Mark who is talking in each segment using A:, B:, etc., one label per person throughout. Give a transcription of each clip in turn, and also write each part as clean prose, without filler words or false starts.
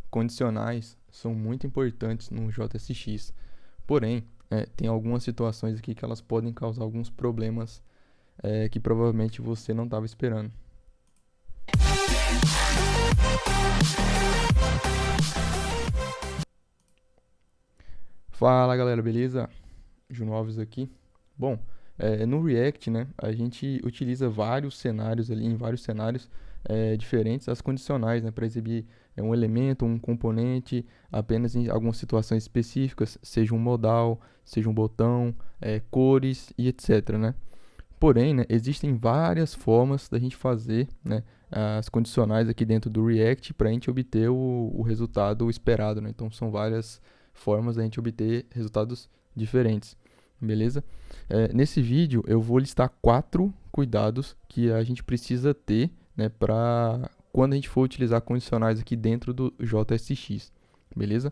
A: condicionais são muito importantes no JSX. Porém, tem algumas situações aqui que elas podem causar alguns problemas que provavelmente você não estava esperando. Fala galera, beleza? Juno Alves aqui. Bom, no React, né, a gente utiliza vários cenários ali, em vários cenários diferentes, as condicionais, né, para exibir um elemento, um componente, apenas em algumas situações específicas, seja um modal, seja um botão, cores e etc, né? Porém, né, existem várias formas da gente fazer, né, as condicionais aqui dentro do React para a gente obter o resultado esperado, né? Então, são várias formas da gente obter resultados diferentes, beleza? Nesse vídeo, eu vou listar 4 cuidados que a gente precisa ter, né, para quando a gente for utilizar condicionais aqui dentro do JSX, beleza?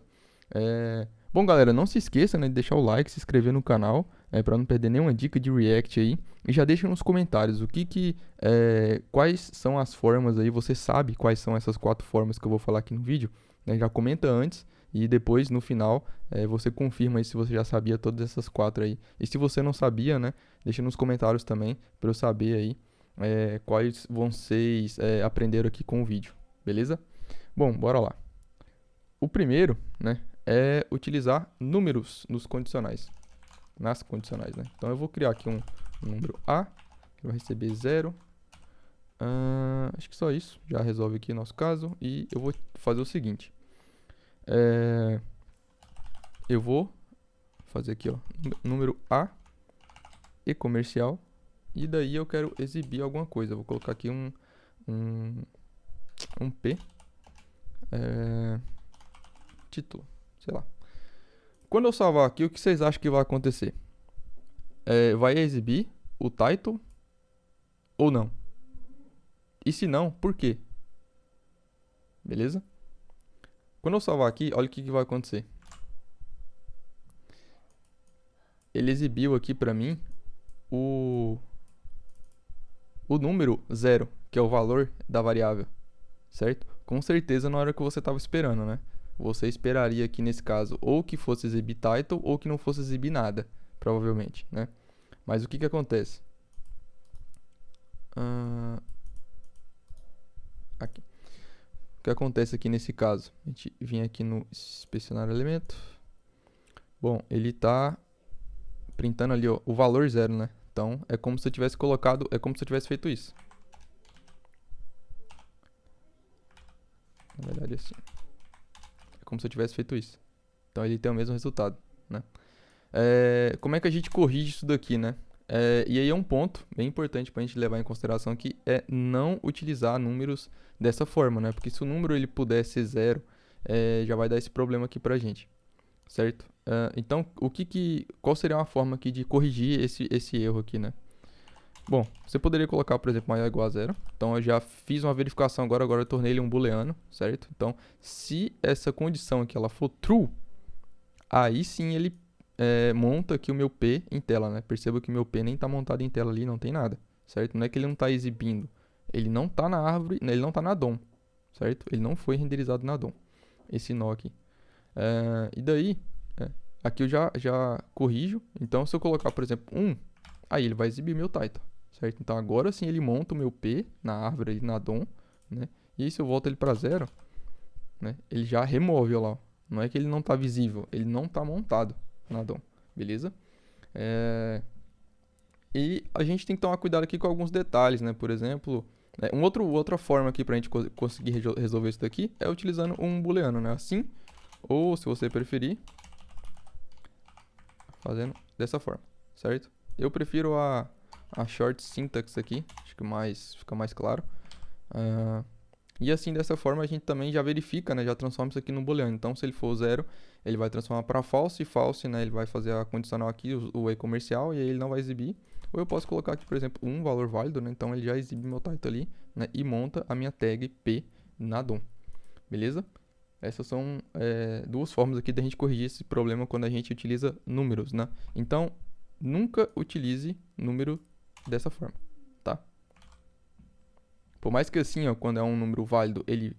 A: Bom, galera, não se esqueça, né, de deixar o like, se inscrever no canal, para não perder nenhuma dica de React aí. E já deixa nos comentários quais são as formas aí, você sabe quais são essas 4 formas que eu vou falar aqui no vídeo, né? Já comenta antes e depois no final você confirma aí se você já sabia todas essas 4 aí. E se você não sabia, né, deixa nos comentários também para eu saber aí quais vocês aprenderam aqui com o vídeo, beleza? Bom, bora lá. O primeiro, né, é utilizar números nos condicionais, nas condicionais, né? Então eu vou criar aqui um número A, que vai receber 0. Acho que só isso, já resolve aqui o nosso caso. E eu vou fazer o seguinte. Eu vou fazer aqui, ó, número A e comercial. E daí eu quero exibir alguma coisa. Eu vou colocar aqui um P. Título, sei lá. Quando eu salvar aqui, o que vocês acham que vai acontecer? Vai exibir o title ou não? E se não, por quê? Beleza? Quando eu salvar aqui, olha o que vai acontecer. Ele exibiu aqui para mim o número 0, que é o valor da variável, certo? Com certeza não era o que você estava esperando, né? Você esperaria aqui nesse caso ou que fosse exibir title ou que não fosse exibir nada, provavelmente, né? Mas o que acontece? Aqui. O que acontece aqui nesse caso? A gente vem aqui no inspecionar elemento. Bom, ele está printando ali, ó, o valor 0, né? Então, é como se eu tivesse colocado, é como se eu tivesse feito isso. Na verdade, assim. É como se eu tivesse feito isso. Então, ele tem o mesmo resultado, né? Como é que a gente corrige isso daqui, né? E aí é um ponto bem importante para a gente levar em consideração que é não utilizar números dessa forma, né? Porque se o número ele puder ser 0, já vai dar esse problema aqui pra gente, certo? Então, qual seria uma forma aqui de corrigir esse erro aqui, né? Bom, você poderia colocar, por exemplo, maior ou igual a 0. Então, eu já fiz uma verificação agora eu tornei ele um booleano, certo? Então, se essa condição aqui ela for true, aí sim ele monta aqui o meu P em tela, né? Perceba que o meu P nem está montado em tela ali, não tem nada, certo? Não é que ele não está exibindo, ele não está na árvore, ele não está na DOM, certo? Ele não foi renderizado na DOM, esse nó aqui. E daí, aqui eu já corrijo. Então, se eu colocar, por exemplo, 1, aí ele vai exibir meu title, certo? Então, agora sim ele monta o meu P na árvore, ali na DOM, né? E aí, se eu volto ele para 0, né? Ele já remove, ó lá. Não é que ele não está visível, ele não está montado na DOM, beleza? E a gente tem que tomar cuidado aqui com alguns detalhes, né? Por exemplo, outra forma aqui para a gente conseguir resolver isso daqui é utilizando um booleano, né? Assim, ou se você preferir, fazendo dessa forma, certo? Eu prefiro a short syntax aqui, acho que fica mais claro. E assim, dessa forma, a gente também já verifica, né? Já transforma isso aqui no booleano. Então, se ele for 0, ele vai transformar para false, e false, né? Ele vai fazer a condicional aqui, o e-comercial, e aí ele não vai exibir. Ou eu posso colocar aqui, por exemplo, um valor válido, né? Então, ele já exibe meu title ali, né? E monta a minha tag P na DOM. Beleza? Essas são 2 formas aqui da gente corrigir esse problema quando a gente utiliza números, né? Então, nunca utilize número dessa forma, tá? Por mais que assim, ó, quando é um número válido, ele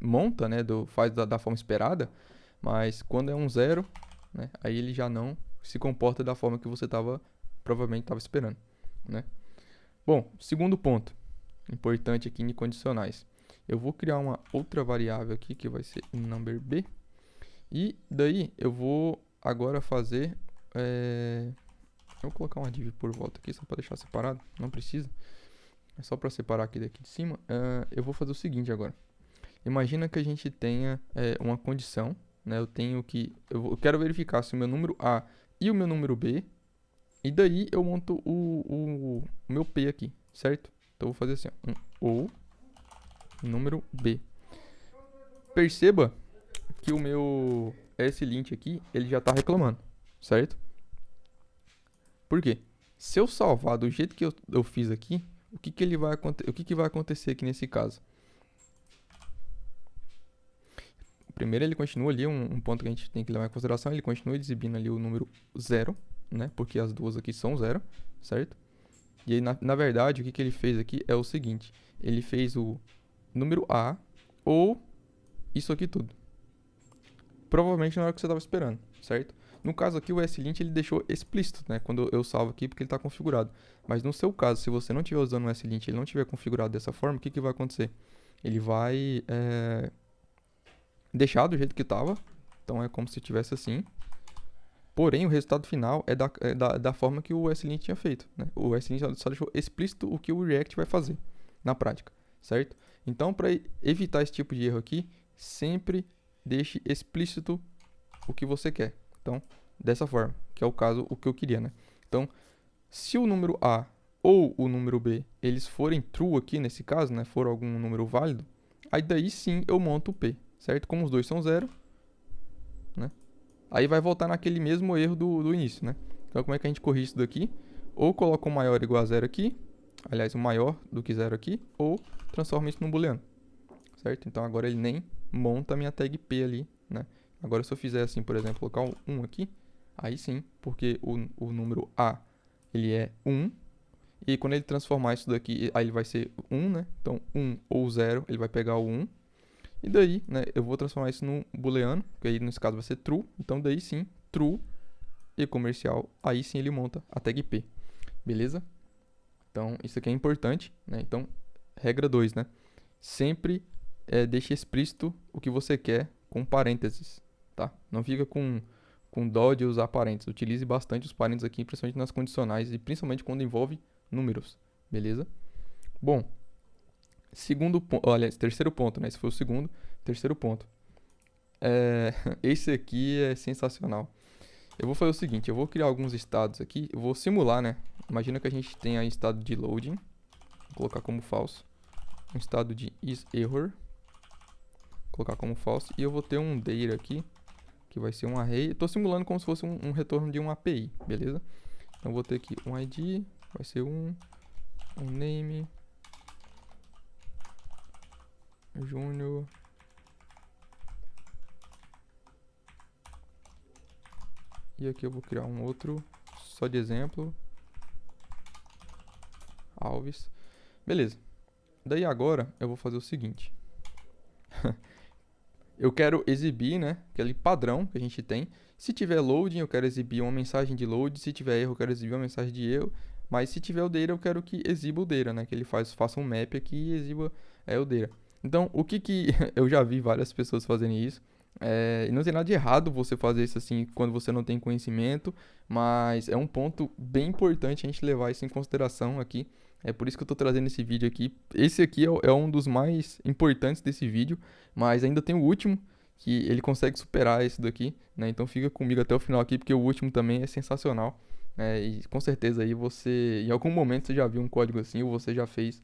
A: monta, né, faz da forma esperada, mas quando é um 0, né, aí ele já não se comporta da forma que você provavelmente estava esperando, né? Bom, segundo ponto importante aqui em condicionais. Eu vou criar uma outra variável aqui que vai ser number b. E daí eu vou agora fazer... eu vou colocar uma div por volta aqui só para deixar separado. Não precisa. É só para separar aqui daqui de cima. Eu vou fazer o seguinte agora. Imagina que a gente tenha uma condição. Né? Eu quero verificar se o meu número A e o meu número B. E daí eu monto o meu P aqui, certo? Então eu vou fazer assim, ó, ou número B. Perceba que o meu slint aqui, ele já está reclamando, certo? Por quê? Se eu salvar do jeito que eu fiz aqui, o que vai acontecer aqui nesse caso? Primeiro ele continua ali, um ponto que a gente tem que levar em consideração, ele continua exibindo ali o número 0, né? Porque as duas aqui são 0, certo? E aí, na verdade, o que ele fez aqui é o seguinte. Ele fez o número A ou isso aqui tudo. Provavelmente na hora que você estava esperando, certo? No caso aqui, o slint ele deixou explícito, né? Quando eu salvo aqui, porque ele está configurado. Mas no seu caso, se você não estiver usando o slint e ele não estiver configurado dessa forma, o que vai acontecer? Ele vai deixar do jeito que estava. Então é como se tivesse assim. Porém, o resultado final é da forma que o slint tinha feito, né? O slint só deixou explícito o que o React vai fazer na prática, certo? Então, para evitar esse tipo de erro aqui, sempre deixe explícito o que você quer. Então, dessa forma, que é o caso, o que eu queria, né? Então, se o número A ou o número B, eles forem true aqui nesse caso, né? For algum número válido, aí daí sim eu monto o P, certo? Como os dois são 0, né? Aí vai voltar naquele mesmo erro do início, né? Então, como é que a gente corrige isso daqui? Ou coloca o maior igual a 0 aqui, aliás, o maior do que 0 aqui, ou transforma isso num booleano, certo? Então, agora ele nem monta a minha tag P ali, né? Agora, se eu fizer assim, por exemplo, colocar um 1 aqui, aí sim, porque o número A, ele é 1, e quando ele transformar isso daqui, aí ele vai ser 1, né? Então, 1 ou 0, ele vai pegar o 1, e daí, né, eu vou transformar isso num booleano, que aí nesse caso vai ser true. Então daí sim, true e comercial, aí sim ele monta a tag P. Beleza? Então isso aqui é importante, né? Então, regra 2, né? Sempre deixe explícito o que você quer com parênteses, tá? Não fica com dó de usar parênteses. Utilize bastante os parênteses aqui, principalmente nas condicionais e principalmente quando envolve números, beleza? Bom, segundo ponto, olha, terceiro ponto, né? Esse foi o segundo. Terceiro ponto. Esse aqui é sensacional. Eu vou fazer o seguinte, eu vou criar alguns estados aqui, eu vou simular, né? Imagina que a gente tem aí estado de loading, vou colocar como false. Um estado de isError, vou colocar como false. E eu vou ter um data aqui, que vai ser um array. Estou simulando como se fosse um retorno de uma API, beleza? Então eu vou ter aqui um ID, vai ser um name, Júnior. E aqui eu vou criar um outro, só de exemplo. Alves. Beleza. Daí agora eu vou fazer o seguinte. Eu quero exibir, né, aquele padrão que a gente tem. Se tiver loading, eu quero exibir uma mensagem de load. Se tiver erro, eu quero exibir uma mensagem de erro. Mas se tiver o data, eu quero que exiba o data, né? Que ele faça um map aqui e exiba o data. Então, o que eu já vi várias pessoas fazendo isso. E não tem nada de errado você fazer isso assim quando você não tem conhecimento, mas é um ponto bem importante a gente levar isso em consideração aqui. É por isso que eu estou trazendo esse vídeo aqui. Esse aqui é um dos mais importantes desse vídeo, mas ainda tem o último, que ele consegue superar esse daqui, né? Então fica comigo até o final aqui, porque o último também é sensacional. E com certeza aí você, em algum momento você já viu um código assim, ou você já fez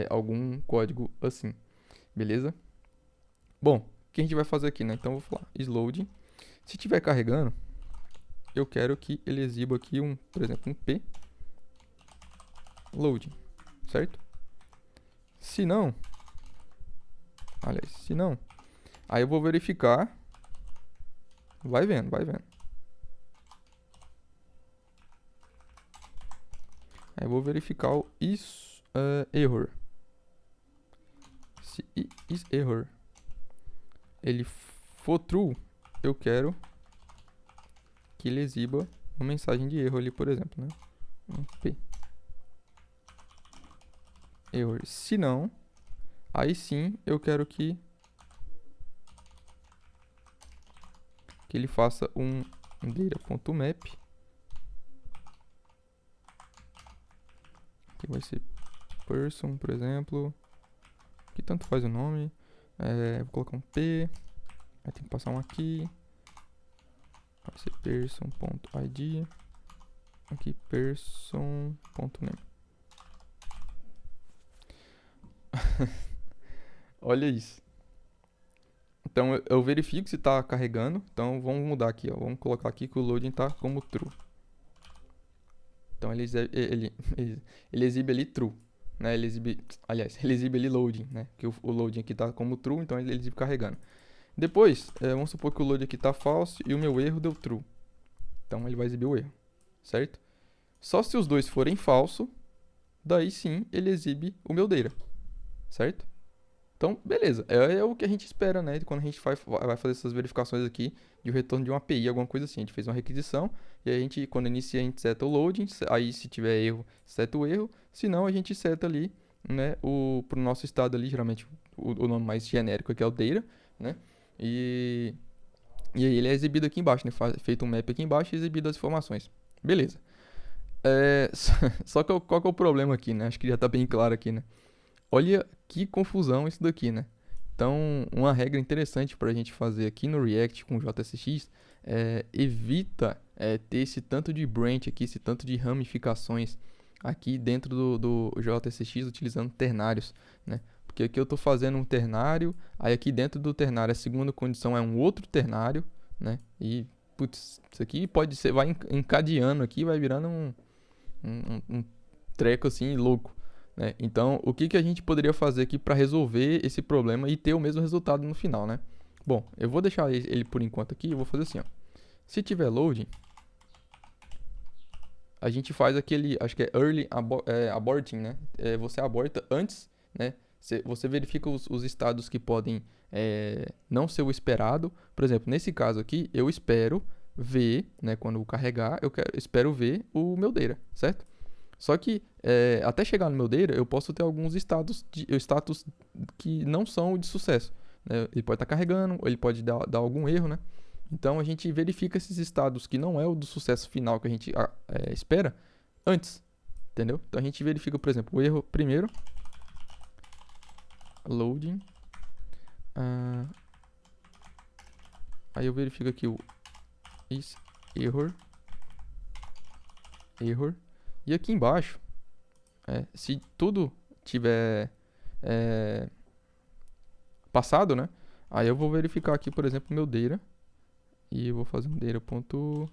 A: algum código assim, beleza? Bom, o que a gente vai fazer aqui, né? Então eu vou falar isLoading. Se estiver carregando, eu quero que ele exiba aqui por exemplo, um P loading, certo? Se não, aliás, se não, aí eu vou verificar. Vai vendo, vai vendo. Aí eu vou verificar o isError. Se isError. ele for true, eu quero que ele exiba uma mensagem de erro ali, por exemplo, né? P. Error. Se não, aí sim eu quero que ele faça um data.map. Que vai ser person, por exemplo. Que tanto faz o nome. Vou colocar um P. Aí tem que passar um aqui. Vai ser person.id. Aqui person.name. Olha isso. Então eu verifico se está carregando. Então vamos mudar aqui, ó. Vamos colocar aqui que o loading está como true. Então ele exibe ali true, né? Ele exibe ali loading, né? Que o loading aqui está como true, então ele exibe carregando. Depois, vamos supor que o load aqui está false e o meu erro deu true. Então ele vai exibir o erro, certo? Só se os dois forem falso, daí sim ele exibe o meu data, certo? Então, beleza. É o que a gente espera, né? Quando a gente vai fazer essas verificações aqui de retorno de uma API, alguma coisa assim. A gente fez uma requisição e a gente, quando inicia, a gente seta o loading. Aí, se tiver erro, seta o erro. Se não, a gente seta ali, né? Pro nosso estado ali, geralmente o nome mais genérico aqui é o data, né? E aí ele é exibido aqui embaixo, né? Feito um map aqui embaixo e exibido as informações. Beleza. Só que qual que é o problema aqui, né? Acho que já tá bem claro aqui, né? Olha que confusão isso daqui, né? Então, uma regra interessante para a gente fazer aqui no React com JSX evita ter esse tanto de branch aqui, esse tanto de ramificações aqui dentro do JSX utilizando ternários, né? Porque aqui eu estou fazendo um ternário, aí aqui dentro do ternário a segunda condição é um outro ternário, né? E, putz, isso aqui pode ser, vai encadeando aqui, vai virando um treco assim louco, né? Então, o que a gente poderia fazer aqui para resolver esse problema e ter o mesmo resultado no final, né? Bom, eu vou deixar ele por enquanto aqui, eu vou fazer assim, ó. Se tiver loading, a gente faz aquele, acho que é early aborting, né? Você aborta antes, né? Você verifica os estados que podem não ser o esperado. Por exemplo, nesse caso aqui, eu espero ver, né? Quando eu carregar, espero ver o meu data, certo? Só que até chegar no meu data, eu posso ter alguns status que não são de sucesso, né? Ele pode estar carregando, ou ele pode dar algum erro, né? Então a gente verifica esses estados que não é o do sucesso final que a gente espera antes, entendeu? Então a gente verifica, por exemplo, o erro primeiro, loading, aí eu verifico aqui o is error, e aqui embaixo, se tudo tiver passado, né? Aí eu vou verificar aqui, por exemplo, meu data. E eu vou fazer um data. Eu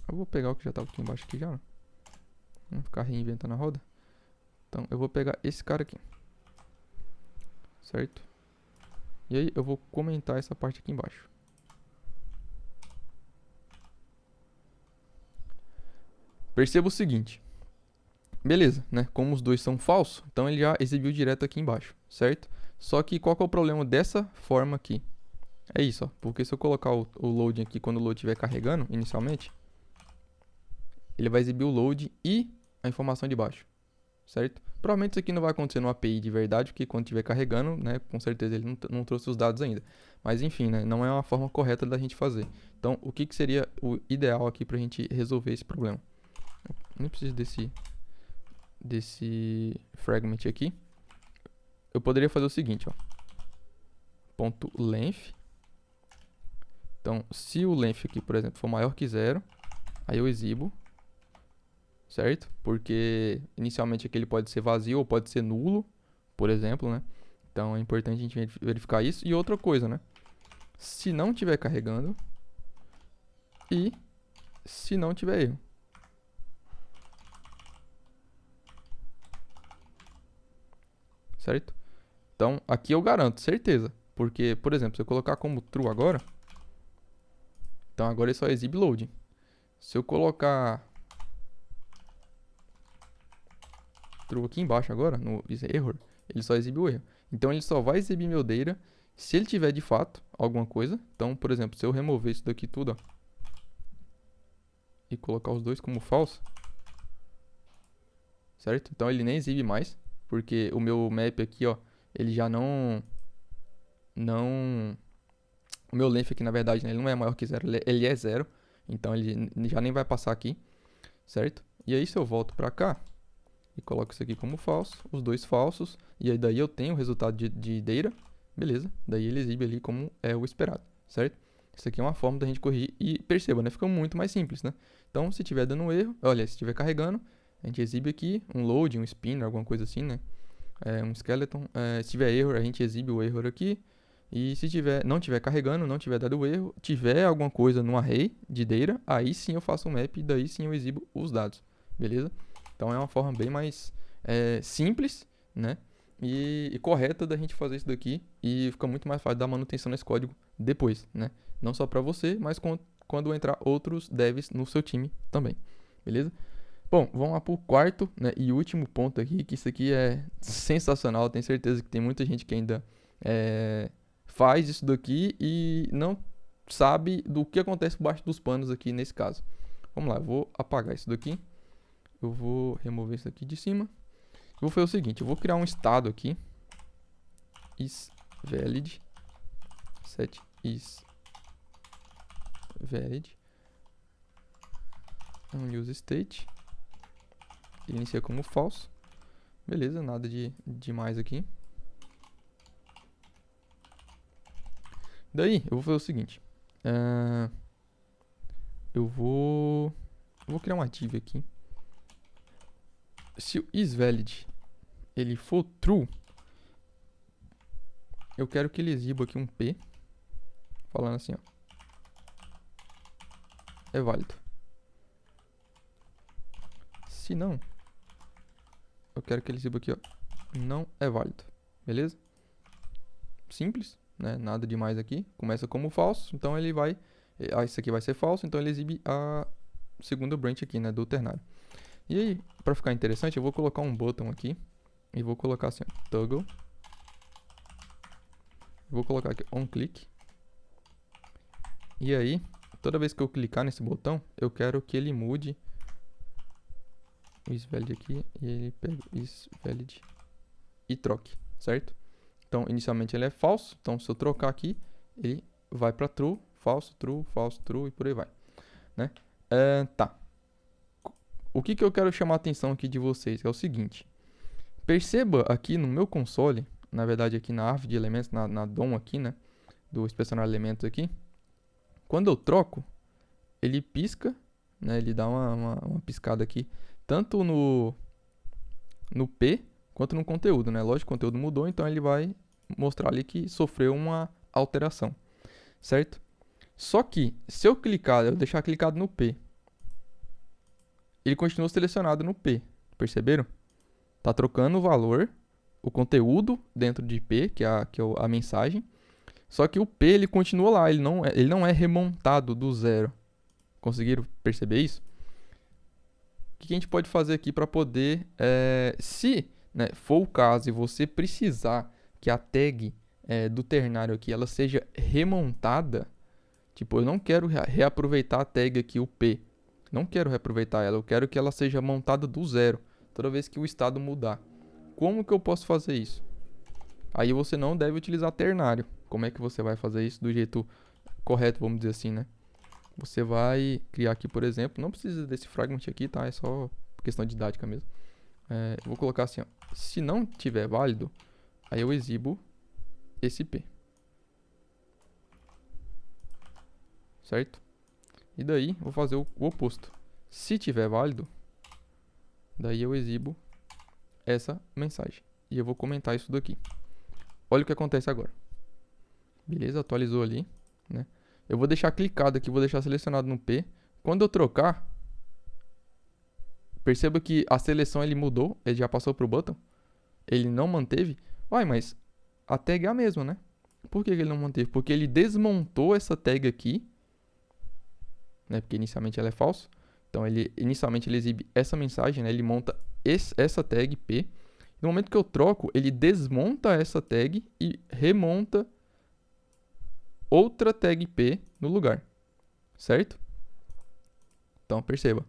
A: vou pegar o que já estava aqui embaixo aqui já. Não vou ficar reinventando a roda. Então eu vou pegar esse cara aqui. Certo? E aí eu vou comentar essa parte aqui embaixo. Perceba o seguinte. Beleza, né? Como os dois são falsos, então ele já exibiu direto aqui embaixo, certo? Só que qual que é o problema dessa forma aqui? É isso, ó. Porque se eu colocar o loading aqui quando o load estiver carregando inicialmente, ele vai exibir o load e a informação de baixo, certo? Provavelmente isso aqui não vai acontecer no API de verdade, porque quando estiver carregando, né, com certeza ele não trouxe os dados ainda. Mas enfim, né, não é uma forma correta da gente fazer. Então, o que seria o ideal aqui para a gente resolver esse problema? Eu nem preciso desse fragment aqui. Eu poderia fazer o seguinte, ó. Ponto length. Então, se o length aqui, por exemplo, for maior que 0, aí eu exibo, certo? Porque inicialmente aqui ele pode ser vazio ou pode ser nulo, por exemplo, né? Então é importante a gente verificar isso. E outra coisa, né? Se não estiver carregando e se não tiver erro. Certo? Então aqui eu garanto, certeza. Porque, por exemplo, se eu colocar como true agora, então agora ele só exibe loading. Se eu colocar true aqui embaixo agora, no error, ele só exibe o erro. Então ele só vai exibir meu data Se ele tiver de fato alguma coisa, então, por exemplo, se eu remover isso daqui tudo, ó, e colocar os dois como false, certo? Então ele nem exibe mais, porque o meu map aqui, ó, ele já não... O meu length aqui, na verdade, né, ele não é maior que zero, ele é zero, então ele já nem vai passar aqui, certo? E aí se eu volto pra cá e coloco isso aqui como falso, os dois falsos, e aí daí eu tenho o resultado de data, beleza? Daí ele exibe ali como é o esperado, certo? Isso aqui é uma forma da gente corrigir e perceba, né? Fica muito mais simples, né? Então, se tiver dando um erro, olha, se estiver carregando, a gente exibe aqui um load, um spinner, alguma coisa assim, né? Um skeleton. Se tiver erro, a gente exibe o erro aqui. E se não tiver carregando, não tiver dado o erro, tiver alguma coisa no array de data, aí sim eu faço um map e daí sim eu exibo os dados, beleza? Então é uma forma bem mais simples, né? E correta da gente fazer isso daqui e fica muito mais fácil dar manutenção nesse código depois, né? Não só para você, mas quando entrar outros devs no seu time também, beleza? Bom, vamos lá para o quarto, né, e último ponto aqui, que isso aqui é sensacional. Tenho certeza que tem muita gente que ainda faz isso daqui e não sabe do que acontece por baixo dos panos aqui nesse caso. Vamos lá, eu vou apagar isso daqui. Eu vou remover isso aqui de cima. Eu vou fazer o seguinte, eu vou criar um estado aqui. isValid. Set isValid. UseState. Inicia como false. Beleza, nada de mais aqui. Daí, eu vou fazer o seguinte. Eu vou criar uma div aqui. Se o isValid ele for true, eu quero que ele exiba aqui um P, falando assim, ó, é válido. Se não, eu quero que ele exiba aqui, ó, não é válido, beleza? Simples, né? Nada demais aqui. Começa como falso, então ele vai... isso aqui vai ser falso, então ele exibe a segunda branch aqui, né, do ternário. E aí, para ficar interessante, eu vou colocar um button aqui e vou colocar assim, ó, toggle. Vou colocar aqui onClick. E aí, toda vez que eu clicar nesse botão, eu quero que ele mude o isValid aqui e ele pega o isValid e troque, certo? Então, inicialmente ele é falso, então se eu trocar aqui, ele vai para true, falso, true e por aí vai, né? Tá. O que eu quero chamar a atenção aqui de vocês é o seguinte. Perceba aqui no meu console, na verdade aqui na árvore de elementos, na DOM aqui, né? Do inspecionar elementos aqui. Quando eu troco, ele pisca, né? Ele dá uma piscada aqui, tanto no P quanto no conteúdo, né? Lógico, o conteúdo mudou, então ele vai mostrar ali que sofreu uma alteração, certo? Só que, se eu deixar clicado no P, ele continua selecionado no P, perceberam? Tá trocando o valor, o conteúdo dentro de P, que é a mensagem, só que o P ele continua lá, ele não é remontado do zero. Conseguiram perceber isso? O que a gente pode fazer aqui para poder, se né, for o caso e você precisar que a tag do ternário aqui ela seja remontada, tipo, eu não quero reaproveitar a tag aqui, o P, não quero reaproveitar ela, eu quero que ela seja montada do zero, toda vez que o estado mudar. Como que eu posso fazer isso? Aí você não deve utilizar ternário. Como é que você vai fazer isso do jeito correto, vamos dizer assim, né? Você vai criar aqui, por exemplo, não precisa desse fragment aqui, tá? É só questão didática mesmo. Eu vou colocar assim, ó, se não tiver válido, aí eu exibo esse P. Certo? E daí, vou fazer o oposto. Se tiver válido, daí eu exibo essa mensagem. E eu vou comentar isso daqui. Olha o que acontece agora. Beleza, atualizou ali, né? Eu vou deixar clicado aqui, vou deixar selecionado no P. Quando eu trocar, perceba que a seleção ele mudou, ele já passou para o button. Ele não manteve. Uai, mas a tag é a mesma, né? Por que ele não manteve? Porque ele desmontou essa tag aqui, né? Porque inicialmente ela é falsa. Então, inicialmente ele exibe essa mensagem, né? Ele monta essa tag P. No momento que eu troco, ele desmonta essa tag e remonta outra tag P no lugar, certo? Então, perceba.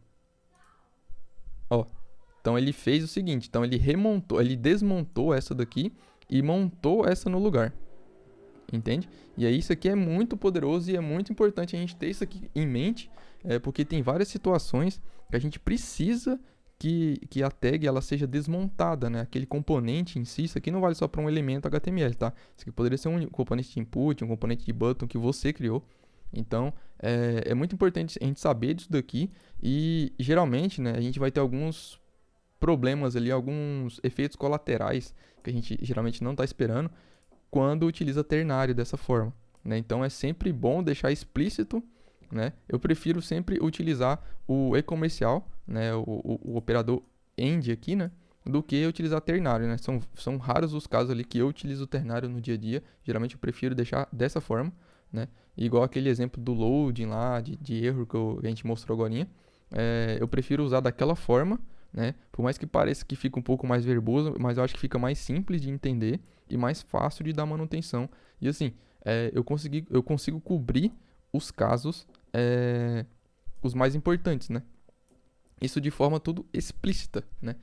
A: Ó, então ele fez o seguinte, então ele desmontou essa daqui e montou essa no lugar. Entende? E aí isso aqui é muito poderoso e é muito importante a gente ter isso aqui em mente, porque tem várias situações que a gente precisa que a tag ela seja desmontada, né? Aquele componente em si, isso aqui não vale só para um elemento HTML, tá? Isso aqui poderia ser um componente de input, um componente de button que você criou. Então, é muito importante a gente saber disso daqui e geralmente, né, a gente vai ter alguns problemas ali, alguns efeitos colaterais que a gente geralmente não está esperando quando utiliza ternário dessa forma, né? Então é sempre bom deixar explícito, né? Eu prefiro sempre utilizar o e-comercial, né? O operador end aqui, né? Do que utilizar ternário, né? São raros os casos ali que eu utilizo o ternário no dia a dia. Geralmente eu prefiro deixar dessa forma, né? Igual aquele exemplo do loading lá, de erro que a gente mostrou agora. Eu prefiro usar daquela forma, né? Por mais que pareça que fica um pouco mais verboso, mas eu acho que fica mais simples de entender e mais fácil de dar manutenção. E assim, eu consigo cobrir os casos, os mais importantes, né? Isso de forma tudo explícita, né?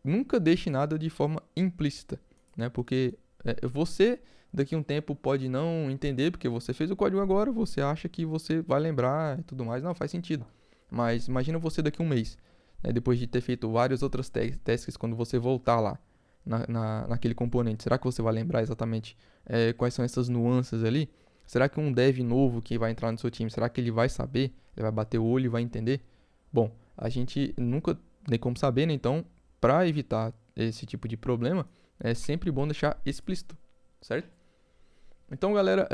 A: Nunca deixe nada de forma implícita, né? Porque você daqui a um tempo pode não entender, porque você fez o código agora, você acha que você vai lembrar e tudo mais, não faz sentido. Mas imagina você daqui a um mês, né? Depois de ter feito várias outras tasks, quando você voltar lá naquele componente, será que você vai lembrar exatamente quais são essas nuances ali? Será que um dev novo que vai entrar no seu time, será que ele vai saber? Ele vai bater o olho e vai entender? Bom, a gente nunca tem como saber, né? Então, para evitar esse tipo de problema, é sempre bom deixar explícito, certo? Então, galera,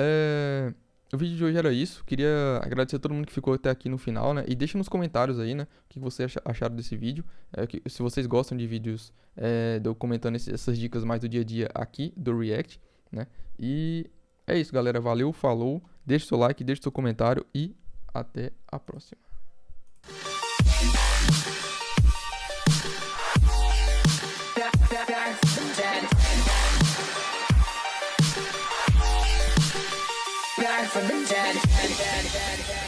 A: o vídeo de hoje era isso. Queria agradecer a todo mundo que ficou até aqui no final, né? E deixa nos comentários aí, né? O que vocês acharam desse vídeo. Se vocês gostam de vídeos de eu comentando essas dicas mais do dia a dia aqui do React, né? E é isso, galera. Valeu, falou. Deixa o seu like, deixa o seu comentário e até a próxima. From the dead.